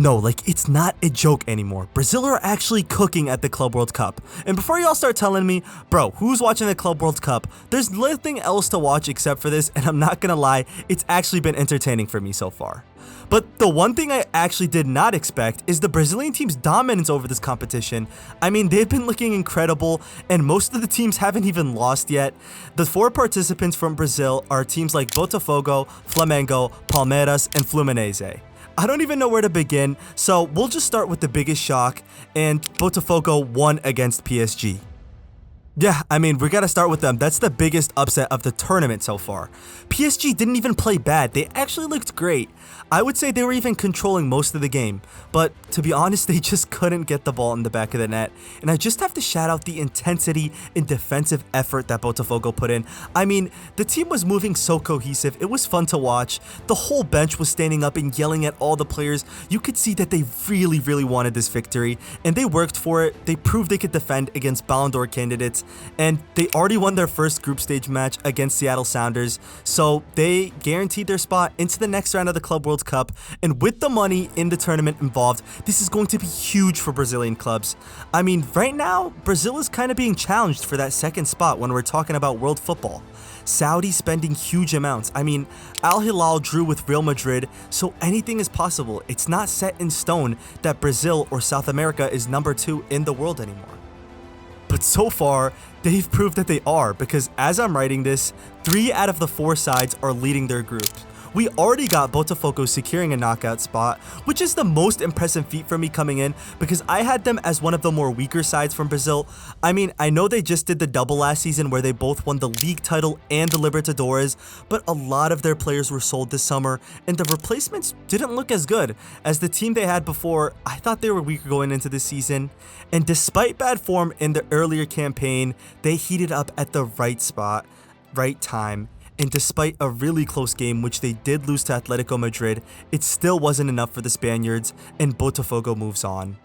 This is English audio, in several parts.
No, like, it's not a joke anymore. Brazil are actually cooking at the Club World Cup. And before y'all start telling me, bro, who's watching the Club World Cup? There's nothing else to watch except for this, and I'm not gonna lie, it's actually been entertaining for me so far. But the one thing I actually did not expect is the Brazilian team's dominance over this competition. I mean, they've been looking incredible, and most of the teams haven't even lost yet. The 4 participants from Brazil are teams like Botafogo, Flamengo, Palmeiras, and Fluminense. I don't even know where to begin, so we'll just start with the biggest shock, and Botafogo won against PSG. Yeah, I mean, we gotta start with them. That's the biggest upset of the tournament so far. PSG didn't even play bad. They actually looked great. I would say they were even controlling most of the game. But to be honest, they just couldn't get the ball in the back of the net. And I just have to shout out the intensity and defensive effort that Botafogo put in. I mean, the team was moving so cohesive. It was fun to watch. The whole bench was standing up and yelling at all the players. You could see that they really wanted this victory. And they worked for it. They proved they could defend against Ballon d'Or candidates. And they already won their first group stage match against Seattle Sounders, so they guaranteed their spot into the next round of the Club World Cup. And with the money in the tournament involved, this is going to be huge for Brazilian clubs. I mean, right now, Brazil is kind of being challenged for that second spot when we're talking about world football. Saudi spending huge amounts. I mean, Al Hilal drew with Real Madrid, so anything is possible. It's not set in stone that Brazil or South America is number 2 in the world anymore. But so far, they've proved that they are, because as I'm writing this, 3 out of the 4 sides are leading their groups. We already got Botafogo securing a knockout spot, which is the most impressive feat for me coming in, because I had them as one of the more weaker sides from Brazil. I mean, I know they just did the double last season where they both won the league title and the Libertadores, but a lot of their players were sold this summer, and the replacements didn't look as good as the team they had before. I thought they were weaker going into this season, and despite bad form in the earlier campaign, they heated up at the right spot, right time. And despite a really close game, which they did lose to Atletico Madrid, it still wasn't enough for the Spaniards, and Botafogo moves on.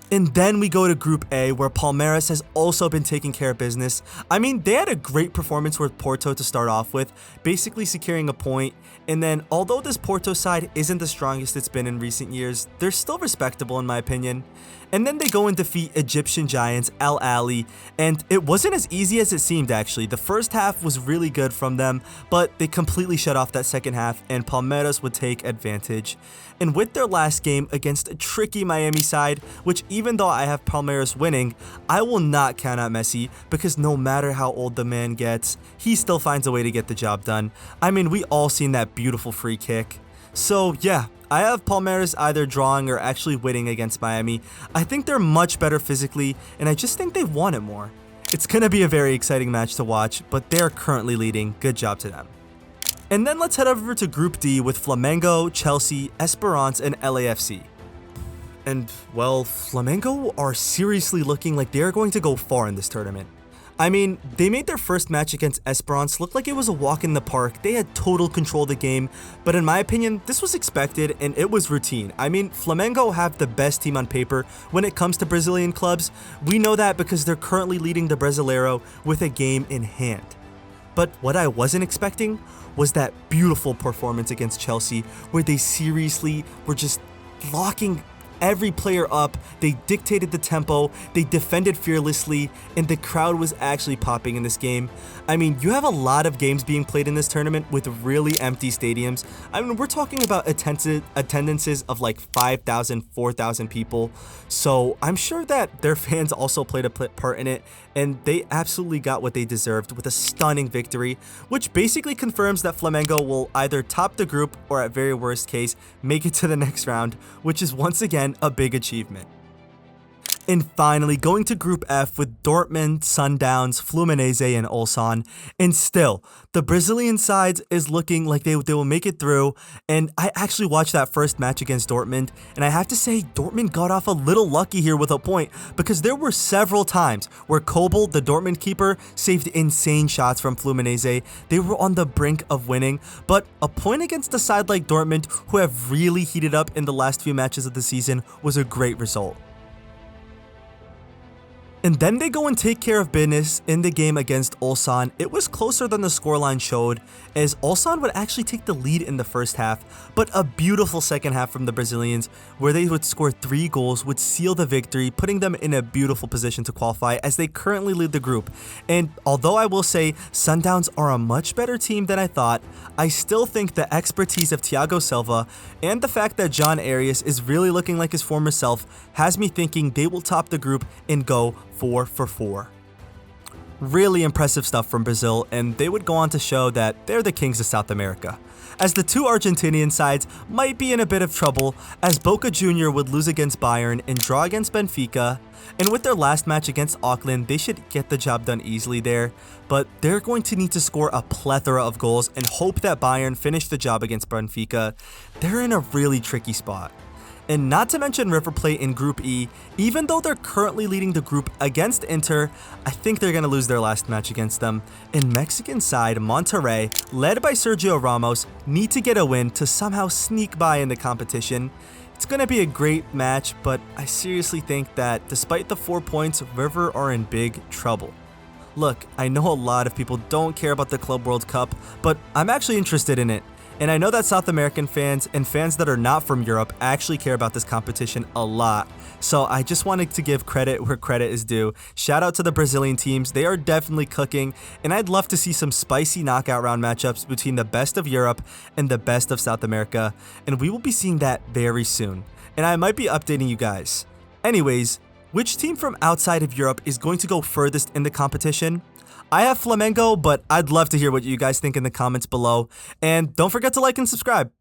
And then we go to Group A, where Palmeiras has also been taking care of business. I mean, they had a great performance with Porto to start off with, basically securing a point. And then, although this Porto side isn't the strongest it's been in recent years, they're still respectable in my opinion. And then they go and defeat Egyptian giants Al Ahly, and it wasn't as easy as it seemed actually. The first half was really good from them, but they completely shut off that second half, and Palmeiras would take advantage. And with their last game against a tricky Miami side, which even though I have Palmeiras winning, I will not count out Messi, because no matter how old the man gets, he still finds a way to get the job done. I mean, we all seen that beautiful free kick. So yeah, I have Palmeiras either drawing or actually winning against Miami. I think they're much better physically, and I just think they've won it more. It's gonna be a very exciting match to watch, but they're currently leading. Good job to them. And then let's head over to Group D with Flamengo, Chelsea, Esperance, and LAFC. And well, Flamengo are seriously looking like they're going to go far in this tournament. I mean, they made their first match against Esperance look like it was a walk in the park. They had total control of the game, but in my opinion, this was expected and it was routine. I mean, Flamengo have the best team on paper when it comes to Brazilian clubs. We know that because they're currently leading the Brasileiro with a game in hand. But what I wasn't expecting was that beautiful performance against Chelsea, where they seriously were just locking every player up. They dictated the tempo, they defended fearlessly, and the crowd was actually popping in this game. I mean, you have a lot of games being played in this tournament with really empty stadiums. I mean, we're talking about attendances of like 5,000, 4,000 people. So I'm sure that their fans also played a part in it, and they absolutely got what they deserved with a stunning victory, which basically confirms that Flamengo will either top the group or at very worst case, make it to the next round, which is once again a big achievement. And finally, going to Group F with Dortmund, Sundowns, Fluminese, and Ulsan. And still, the Brazilian sides is looking like they will make it through. And I actually watched that first match against Dortmund, and I have to say, Dortmund got off a little lucky here with a point, because there were several times where Kobel, the Dortmund keeper, saved insane shots from Fluminense. They were on the brink of winning, but a point against a side like Dortmund, who have really heated up in the last few matches of the season, was a great result. And then they go and take care of business in the game against Ulsan. It was closer than the scoreline showed, as Ulsan would actually take the lead in the first half, but a beautiful second half from the Brazilians where they would score 3 goals would seal the victory, putting them in a beautiful position to qualify as they currently lead the group. And although I will say Sundowns are a much better team than I thought, I still think the expertise of Thiago Silva and the fact that John Arias is really looking like his former self has me thinking they will top the group and go 4 for 4. Really impressive stuff from Brazil, and they would go on to show that they're the kings of South America. As the two Argentinian sides might be in a bit of trouble, as Boca Jr. would lose against Bayern and draw against Benfica, and with their last match against Auckland, they should get the job done easily there, but they're going to need to score a plethora of goals and hope that Bayern finish the job against Benfica. They're in a really tricky spot. And not to mention River Plate in Group E, even though they're currently leading the group against Inter, I think they're going to lose their last match against them. And Mexican side Monterrey, led by Sergio Ramos, need to get a win to somehow sneak by in the competition. It's going to be a great match, but I seriously think that despite the 4 points, River are in big trouble. Look, I know a lot of people don't care about the Club World Cup, but I'm actually interested in it. And I know that South American fans and fans that are not from Europe actually care about this competition a lot. So I just wanted to give credit where credit is due. Shout out to the Brazilian teams. They are definitely cooking. And I'd love to see some spicy knockout round matchups between the best of Europe and the best of South America. And we will be seeing that very soon. And I might be updating you guys. Anyways, which team from outside of Europe is going to go furthest in the competition? I have Flamengo, but I'd love to hear what you guys think in the comments below. And don't forget to like and subscribe.